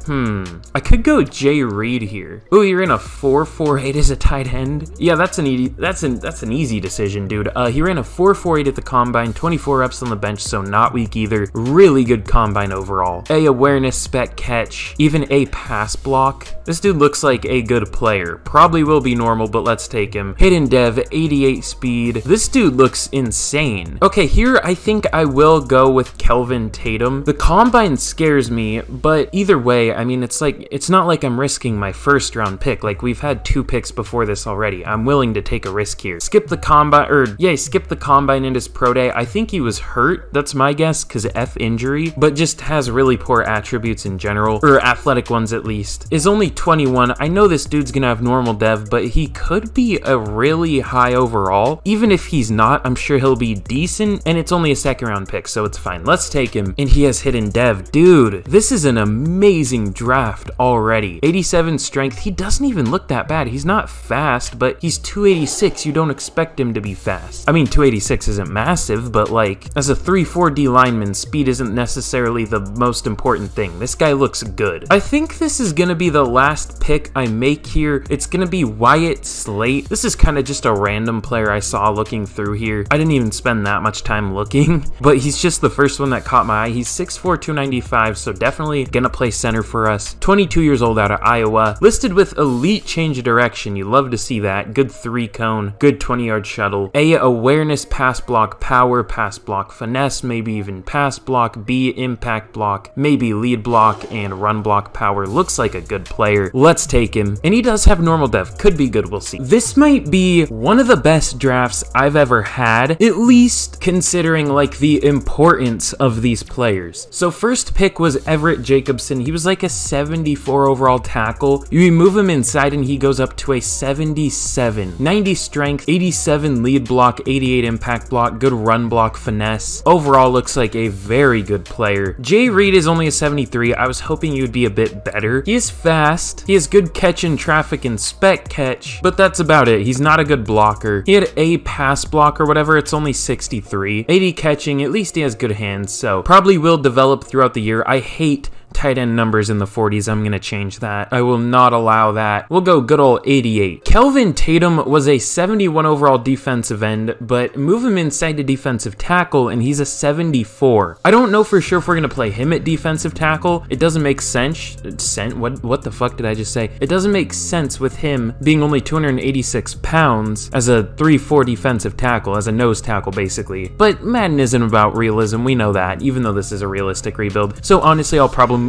could go Jay Reed here. Ooh, you're in a 4.48 as a tight end. Yeah, that's an easy decision, dude. He ran a 4.48 at the combine, 24 reps on the bench, so not weak either. Really good combine overall. A awareness, spec catch, even A pass block. This dude looks like a good player. Probably will be normal, but let's take him. Hidden dev, 88 speed. This dude looks insane. Okay, here I think I will go with Kelvin Tatum. The combine scares me, but either way, I mean, it's not like I'm risking my first round pick. Like, we've had 2 picks before this already. I'm willing to take a risk here. Skip the combine, skip the combine in his pro day. I think he was hurt. That's my guess, because F injury, but just has really poor attributes in general, or athletic ones at least. Is only 21. I know this dude's gonna have normal dev, but he could be a really high overall. Even if he's not, I'm sure he'll be decent, and it's only a second round pick, so it's fine. Let's take him. And he has hidden dev. Dude, this is an amazing draft already. 87 strength. He doesn't even look that bad. He's not fast, but he's 286. You don't expect him to be fast. I mean, 286 isn't massive, but like, as a 3-4 D lineman, speed isn't necessarily the most important thing. This guy looks good. I think this is gonna be the last pick I make here. It's gonna be Wyatt Slate. This is kind of just a random player I saw looking through here. I didn't even spend that much time looking, but he's just the first one that caught my eye. He's 6'4", 295, so definitely gonna play center for us. 22 years old out of Iowa. Listed with elite change of direction. You love to see that. Good 3-cone, good 20-yard shuttle. A awareness, pass block, power, pass block, finesse, maybe even pass block. B impact block, maybe lead block, and run block power. Looks like a good player. Let's take him. And he does have normal dev. Could be good. We'll see. This might be one of the best drafts I've ever had, at least considering like the importance of these players. So first pick was Everett Jacobson. He was like a 74 overall tackle. You remove him inside and he goes up to a 77. 90 strength, 87 lead block, 88 impact block, good run block, finesse. Overall looks like a very good player. Jay Reed is only a 73. I was hoping you'd be a bit better. He is fast. He has good catch in traffic and spec catch, but that's about it. He's not a good blocker. He had a pass block or whatever. It's only 63. 80 catching. At least he has good hands, so probably will develop throughout the year. I hate tight end numbers in the 40s. I'm gonna change that. I will not allow that. We'll go good old 88. Kelvin Tatum was a 71 overall defensive end, but move him inside to defensive tackle and he's a 74. I don't know for sure if we're gonna play him at defensive tackle. It doesn't make sense. What the fuck did I just say? It doesn't make sense with him being only 286 pounds as a 3-4 defensive tackle, as a nose tackle basically. But Madden isn't about realism. We know that, even though this is a realistic rebuild. So honestly, I'll probably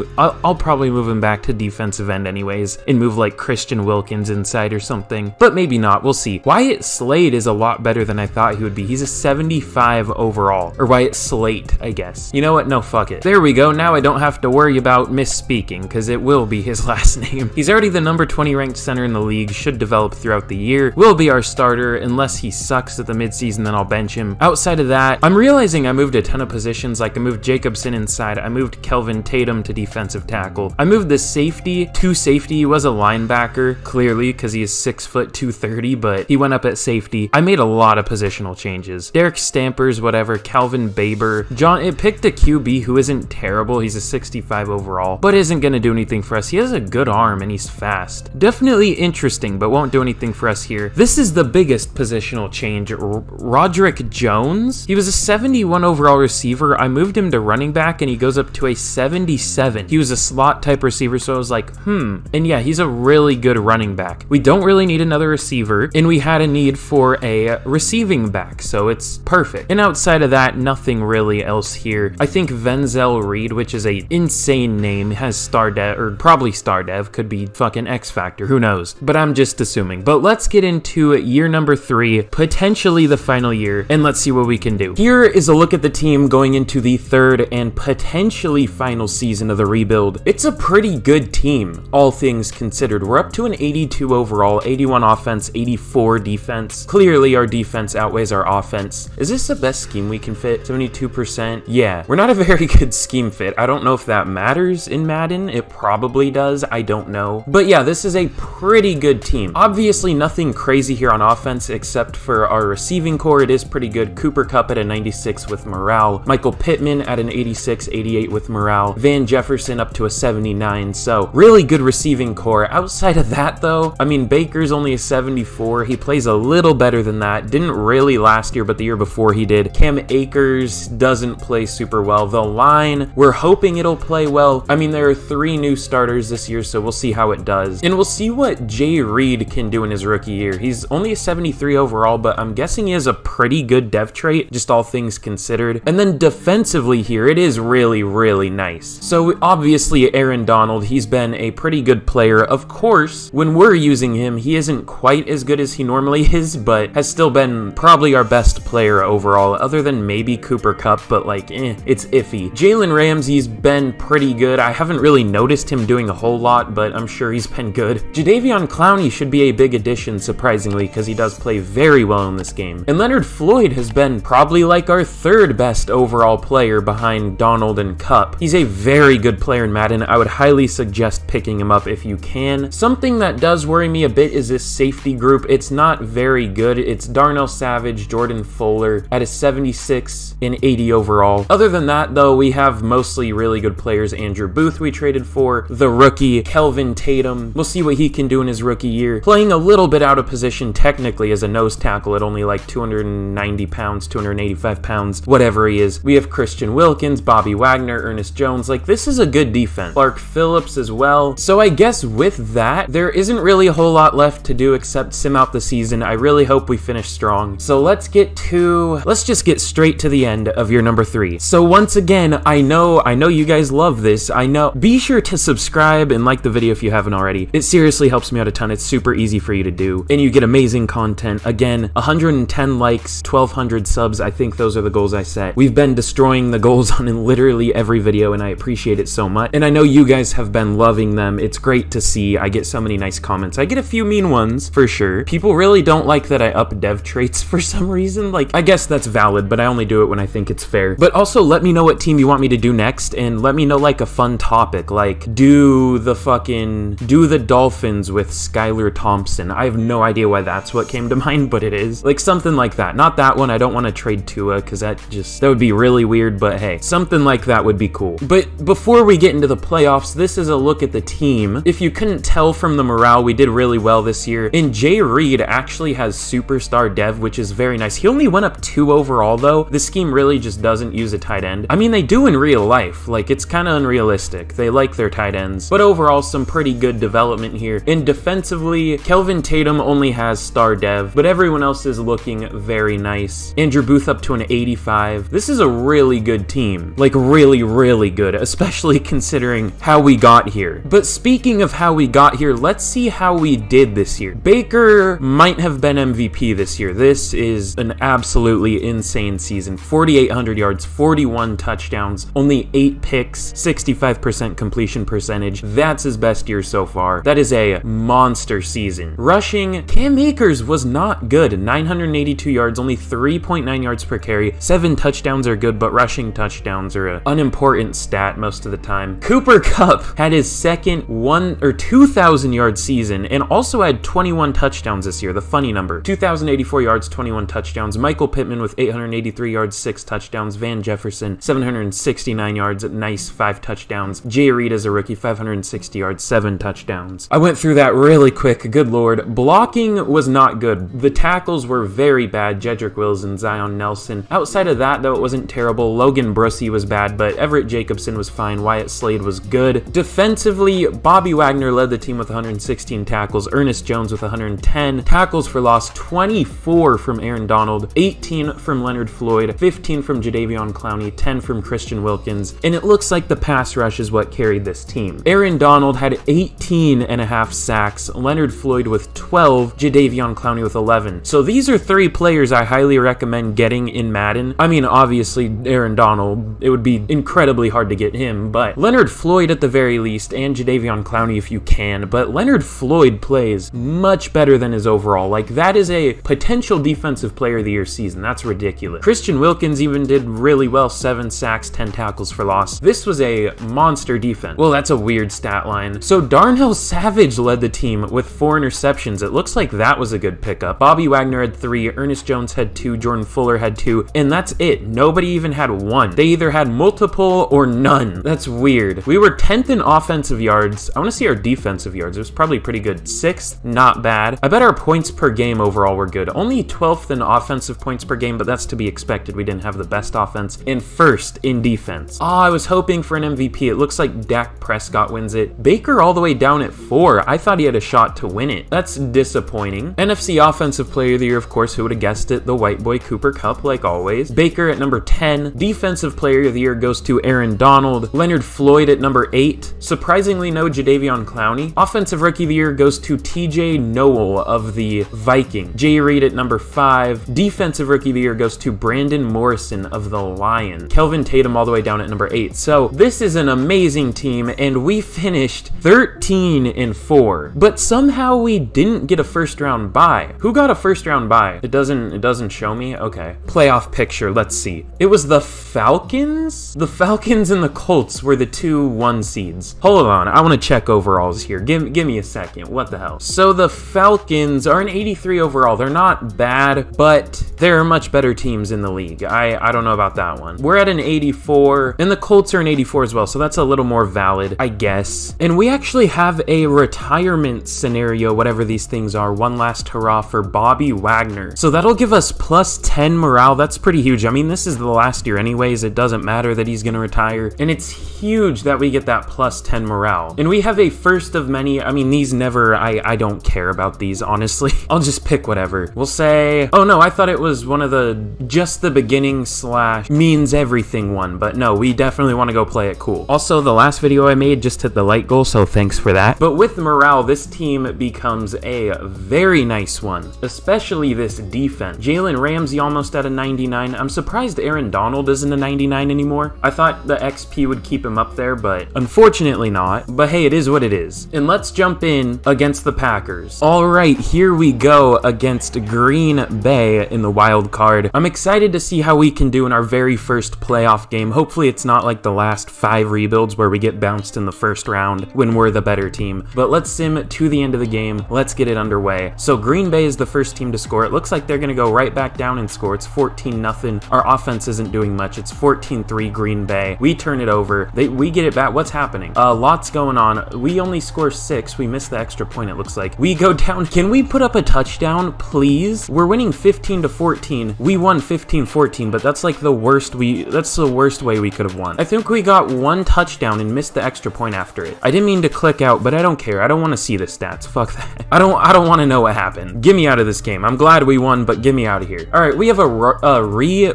move him back to defensive end anyways and move like Christian Wilkins inside or something, but maybe not. We'll see. Wyatt Slade is a lot better than I thought he would be. He's a 75 overall, or Wyatt Slate, I guess. You know what? No, fuck it. There we go. Now I don't have to worry about misspeaking because it will be his last name. He's already the number 20 ranked center in the league, should develop throughout the year, will be our starter unless he sucks at the midseason, then I'll bench him. Outside of that, I'm realizing I moved a ton of positions. Like I moved Jacobson inside, I moved Kelvin Tatum to defensive tackle. I moved the safety to safety. He was a linebacker, clearly, because he is 6 foot 230, but he went up at safety. I made a lot of positional changes. Derek Stampers, whatever, Calvin Baber. It picked a QB who isn't terrible. He's a 65 overall, but isn't going to do anything for us. He has a good arm and he's fast. Definitely interesting, but won't do anything for us here. This is the biggest positional change. Roderick Jones. He was a 71 overall receiver. I moved him to running back and he goes up to a 77. 7. He was a slot type receiver, so I was like, and yeah, he's a really good running back. We don't really need another receiver, and we had a need for a receiving back, so it's perfect. And outside of that, nothing really else here. I think Venzel Reed, which is a insane name, has star dev, or probably star dev, could be fucking X Factor, who knows, but I'm just assuming. But let's get into year number 3, potentially the final year, and let's see what we can do. Here is a look at the team going into the 3rd and potentially final season of the rebuild. It's a pretty good team, all things considered. We're up to an 82 overall, 81 offense, 84 defense. Clearly our defense outweighs our offense. Is this the best scheme we can fit? 72%? Yeah, we're not a very good scheme fit. I don't know if that matters in Madden. It probably does. I don't know. But yeah, this is a pretty good team. Obviously nothing crazy here on offense except for our receiving core. It is pretty good. Cooper Kupp at a 96 with morale. Michael Pittman at an 86, 88 with morale. Van Jefferson up to a 79. So really good receiving core. Outside of that though, I mean, Baker's only a 74. He plays a little better than that. Didn't really last year, but the year before he did. Cam Akers doesn't play super well. The line, we're hoping it'll play well. I mean, there are 3 new starters this year, so we'll see how it does. And we'll see what Jay Reed can do in his rookie year. He's only a 73 overall, but I'm guessing he has a pretty good dev trait, just all things considered. And then defensively here, it is really, really nice. So obviously Aaron Donald, he's been a pretty good player. Of course, when we're using him, he isn't quite as good as he normally is, but has still been probably our best player overall, other than maybe Cooper Kupp, but like, it's iffy. Jalen Ramsey's been pretty good. I haven't really noticed him doing a whole lot, but I'm sure he's been good. Jadeveon Clowney should be a big addition, surprisingly, because he does play very well in this game. And Leonard Floyd has been probably like our 3rd best overall player behind Donald and Kupp. He's a very good player in Madden. I would highly suggest picking him up if you can. Something that does worry me a bit is this safety group. It's not very good. It's Darnell Savage, Jordan Fuller at a 76 and 80 overall. Other than that though, we have mostly really good players. Andrew Booth we traded for, the rookie Kelvin Tatum. We'll see what he can do in his rookie year. Playing a little bit out of position technically as a nose tackle at only like 290 pounds, 285 pounds, whatever he is. We have Christian Wilkins, Bobby Wagner, Ernest Jones. Like, this is a good defense. Clark Phillips as well. So I guess with that, there isn't really a whole lot left to do except sim out the season. I really hope we finish strong. So let's just get straight to the end of year number 3. So once again, I know you guys love this. I know. Be sure to subscribe and like the video if you haven't already. It seriously helps me out a ton. It's super easy for you to do, and you get amazing content. Again, 110 likes, 1,200 subs. I think those are the goals I set. We've been destroying the goals on literally every video, and I appreciate it so much. And I know you guys have been loving them. It's great to see. I get so many nice comments. I get a few mean ones, for sure. People really don't like that I up dev traits for some reason. Like, I guess that's valid, but I only do it when I think it's fair. But also, let me know what team you want me to do next, and let me know, like, a fun topic. Like, do the Dolphins with Skylar Thompson. I have no idea why that's what came to mind, but it is. Like, something like that. Not that one. I don't want to trade Tua, because that would be really weird, but hey, something like that would be cool. But before we get into the playoffs, this is a look at the team. If you couldn't tell from the morale, we did really well this year. And Jay Reed actually has superstar dev, which is very nice. He only went up 2 overall, though. This scheme really just doesn't use a tight end. I mean, they do in real life. Like, it's kind of unrealistic. They like their tight ends. But overall, some pretty good development here. And defensively, Kelvin Tatum only has star dev, but everyone else is looking very nice. Andrew Booth up to an 85. This is a really good team. Like, really, really good, especially considering how we got here. But speaking of how we got here, let's see how we did this year. Baker might have been MVP this year. This is an absolutely insane season. 4,800 yards, 41 touchdowns, only 8 picks, 65% completion percentage. That's his best year so far. That is a monster season. Rushing, Cam Akers was not good. 982 yards, only 3.9 yards per carry. 7 touchdowns are good, but rushing touchdowns are an unimportant stat most of the time. Cooper Kupp had his second 2,000 yard season and also had 21 touchdowns this year. The funny number. 2,084 yards, 21 touchdowns. Michael Pittman with 883 yards, 6 touchdowns. Van Jefferson, 769 yards, nice, 5 touchdowns. Jay Reed as a rookie, 560 yards, 7 touchdowns. I went through that really quick. Good lord. Blocking was not good. The tackles were very bad. Jedrick Wills and Zion Nelson. Outside of that, though, it wasn't terrible. Logan Brussy was bad, but Everett Jacobson was fine. Wyatt Slade was good. Defensively, Bobby Wagner led the team with 116 tackles, Ernest Jones with 110 tackles for loss, 24 from Aaron Donald, 18 from Leonard Floyd, 15 from Jadeveon Clowney, 10 from Christian Wilkins, and it looks like the pass rush is what carried this team. Aaron Donald had 18.5 sacks, Leonard Floyd with 12, Jadeveon Clowney with 11. So these are 3 players I highly recommend getting in Madden. I mean, obviously, Aaron Donald, it would be incredibly hard to get him, but Leonard Floyd at the very least, and Jadeveon Clowney if you can, but Leonard Floyd plays much better than his overall. Like, that is a potential defensive player of the year season. That's ridiculous. Christian Wilkins even did really well, 7 sacks, 10 tackles for loss. This was a monster defense. Well, that's a weird stat line. So Darnell Savage led the team with 4 interceptions. It looks like that was a good pickup. Bobby Wagner had 3, Ernest Jones had 2, Jordan Fuller had 2, and that's it. Nobody even had 1. They either had multiple or none. That's weird. We were 10th in offensive yards. I want to see our defensive yards. It was probably pretty good. 6th, not bad. I bet our points per game overall were good. Only 12th in offensive points per game, but that's to be expected. We didn't have the best offense. And 1st in defense. Oh, I was hoping for an MVP. It looks like Dak Prescott wins it. Baker all the way down at 4. I thought he had a shot to win it. That's disappointing. NFC Offensive Player of the Year, of course, who would have guessed it? The white boy Cooper Kupp, like always. Baker at number 10. Defensive Player of the Year goes to Aaron Donald. Leonard Floyd at number 8. Surprisingly, no Jadeveon Clowney. Offensive Rookie of the Year goes to TJ Noel of the Vikings. Jay Reed at number 5. Defensive Rookie of the Year goes to Brandon Morrison of the Lions. Kelvin Tatum all the way down at number 8. So this is an amazing team, and we finished 13-4. But somehow we didn't get a first round bye. Who got a first round bye? It doesn't show me. Okay. Playoff picture. Let's see. It was the Falcons? The Falcons and the Colts were the 2 1 seeds. Hold on. I want to check overalls here. Give me a second. What the hell? So the Falcons are an 83 overall. They're not bad, but there are much better teams in the league. I don't know about that one. We're at an 84, and the Colts are an 84 as well, so that's a little more valid, I guess. And we actually have a retirement scenario, whatever these things are. One last hurrah for Bobby Wagner. So that'll give us plus 10 morale. That's pretty huge. I mean, this is the last year anyways. It doesn't matter that he's going to retire. And it's huge that we get that plus 10 morale. And we have a first of many. I mean, these never, I don't care about these, honestly. I'll just pick whatever. We'll say, oh no, I thought it was one of the, just the beginning / means everything one. But no, we definitely want to go play it cool. Also, the last video I made just hit the like goal, so thanks for that. But with morale, this team becomes a very nice one, especially this defense. Jalen Ramsey almost at a 99. I'm surprised Aaron Donald isn't a 99 anymore. I thought the XP would keep him up there, but unfortunately not. But hey, it is what it is. And let's jump in against the Packers. All right, here we go against Green Bay in the wild card. I'm excited to see how we can do in our very first playoff game. Hopefully it's not like the last 5 rebuilds where we get bounced in the first round when we're the better team. But let's sim to the end of the game. Let's get it underway. So Green Bay is the first team to score. It looks like they're going to go right back down and score. It's 14-0. Our offense isn't doing much. It's 14-3 Green Bay. We turn it over. We get it back. What's happening? Lots going on. We only score 6. We missed the extra point, it looks like. We go down. Can we put up a touchdown, please? We're winning 15-14. We won 15-14, but that's like the worst that's the worst way we could have won. I think we got 1 touchdown and missed the extra point after it. I didn't mean to click out, but I don't care. I don't want to see the stats. Fuck that. I don't want to know what happened. Get me out of this game. I'm glad we won, but get me out of here. All right, we have a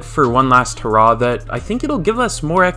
for one last hurrah that I think it'll give us more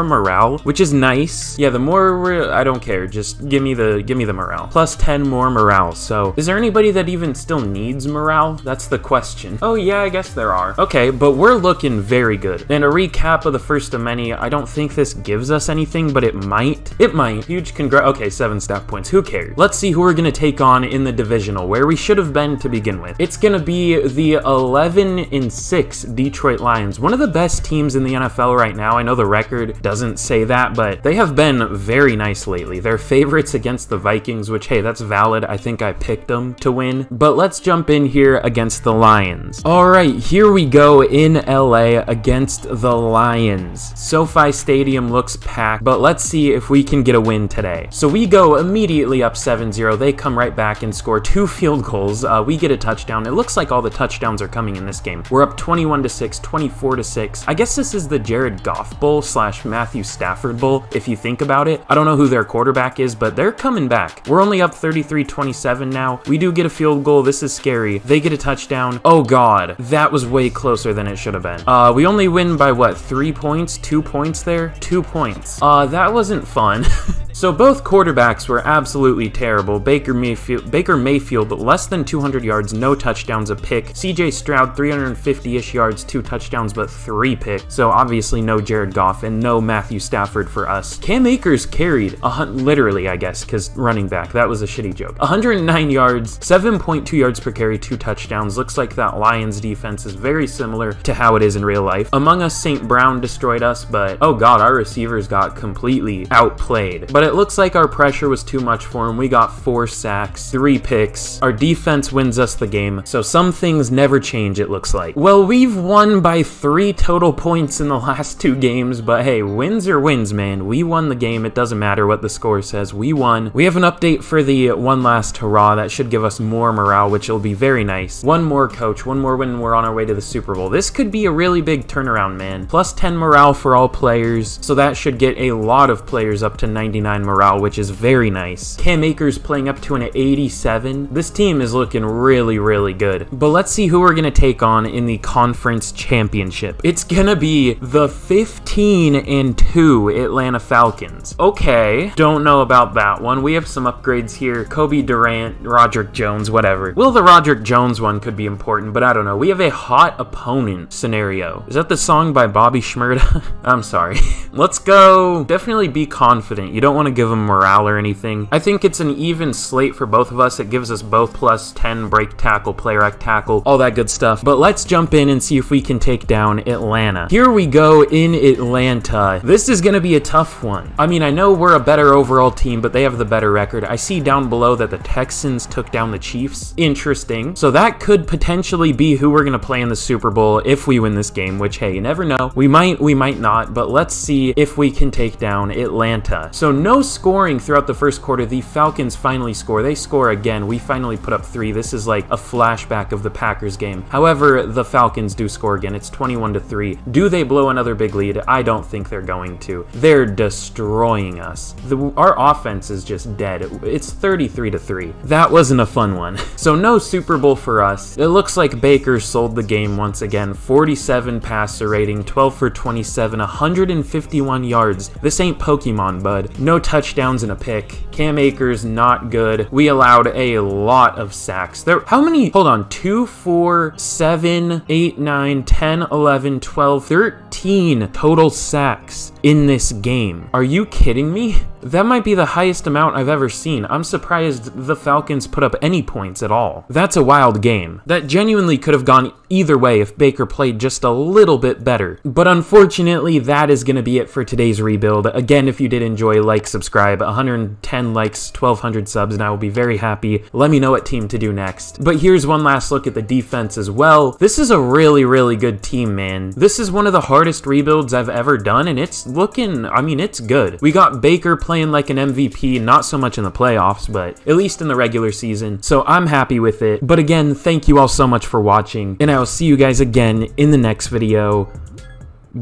morale, which is nice. Yeah, the more I don't care. Just give me the morale. Plus 10 more morale. So is there anybody that even still needs morale? That's the question. Oh yeah, I guess there are. Okay, but we're looking very good. And a recap of the first of many. I don't think this gives us anything, but it might. It might. Huge okay, 7 staff points. Who cares? Let's see who we're gonna take on in the divisional, where we should have been to begin with. It's gonna be the 11-6 Detroit Lions, one of the best teams in the NFL right now. I know the record doesn't say that, but they have been very nice lately. They're favorites against the Vikings, which, hey, that's valid. I think I picked them to win. But let's jump in here against the Lions. All right, here we go in LA against the Lions. SoFi Stadium looks packed, but let's see if we can get a win today. So we go immediately up 7-0. They come right back and score 2 field goals. We get a touchdown. It looks like all the touchdowns are coming in this game. We're up 21-6, 24-6. I guess this is the Jared Goff Bowl / Matthew Stafford Stafford Bowl, if you think about it. I don't know who their quarterback is, but they're coming back. We're only up 33-27 now. We do get a field goal. This is scary. They get a touchdown. Oh God, that was way closer than it should have been. We only win by what, 3 points? 2 points there? 2 points. That wasn't fun. So both quarterbacks were absolutely terrible. Baker Mayfield, less than 200 yards, no touchdowns, a pick. CJ Stroud, 350-ish yards, 2 touchdowns, but 3 picks. So obviously no Jared Goff and no Matthew Stafford for us. Cam Akers carried, literally, I guess, because running back. That was a shitty joke. 109 yards, 7.2 yards per carry, 2 touchdowns. Looks like that Lions defense is very similar to how it is in real life. Among Us St. Brown destroyed us, but oh God, our receivers got completely outplayed. But it looks like our pressure was too much for him. We got 4 sacks, 3 picks. Our defense wins us the game, so some things never change, it looks like. Well, we've won by 3 total points in the last 2 games, but hey, wins are wins, man. We won the game. It doesn't matter what the score says. We won. We have an update for the one last hurrah that should give us more morale, which will be very nice. One more coach, one more win, and we're on our way to the Super Bowl. This could be a really big turnaround, man. Plus 10 morale for all players, so that should get a lot of players up to 99 morale, which is very nice. Cam Akers playing up to an 87. This team is looking really, really good. But let's see who we're going to take on in the conference championship. It's going to be the 15-2 Atlanta Falcons. Okay, don't know about that one. We have some upgrades here. Kobe Durant, Roderick Jones, whatever. Well, the Roderick Jones one could be important, but I don't know. We have a hot opponent scenario. Is that the song by Bobby Shmurda? I'm sorry. Let's go. Definitely be confident. You don't want to give them morale or anything. I think it's an even slate for both of us. It gives us both plus 10 break tackle, play rec tackle, all that good stuff. But let's jump in and see if we can take down Atlanta. Here we go in Atlanta. This is going to be a tough one. I mean, I know we're a better overall team, but they have the better record. I see down below that the Texans took down the Chiefs. Interesting. So that could potentially be who we're going to play in the Super Bowl if we win this game, which, hey, you never know. We might not, but let's see if we can take down Atlanta. So no scoring throughout the first quarter. The Falcons finally score. They score again. We finally put up 3. This is like a flashback of the Packers game. However, the Falcons do score again. It's 21-3. Do they blow another big lead? I don't think they're going to. They're destroying us. Our offense is just dead. It's 33-3. That wasn't a fun one. So no Super Bowl for us. It looks like Baker sold the game once again. 47 passer rating, 12 for 27, 151 yards. This ain't Pokemon, bud. No touchdowns and a pick. Cam Akers, not good. We allowed a lot of sacks. How many? Hold on. 2, 4, 7, 8, 9, 10, 11, 12, 13 total sacks in this game. Are you kidding me? That might be the highest amount I've ever seen. I'm surprised the Falcons put up any points at all. That's a wild game. That genuinely could have gone either way if Baker played just a little bit better. But unfortunately, that is going to be it for today's rebuild. Again, if you did enjoy, like, subscribe. 110 likes, 1,200 subs, and I will be very happy. Let me know what team to do next. But here's one last look at the defense as well. This is a really, really good team, man. This is one of the hardest rebuilds I've ever done, and it's looking, I mean, it's good. We got Baker playing like an MVP, not so much in the playoffs, but at least in the regular season. So I'm happy with it. But again, thank you all so much for watching, and I will see you guys again in the next video.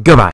Goodbye.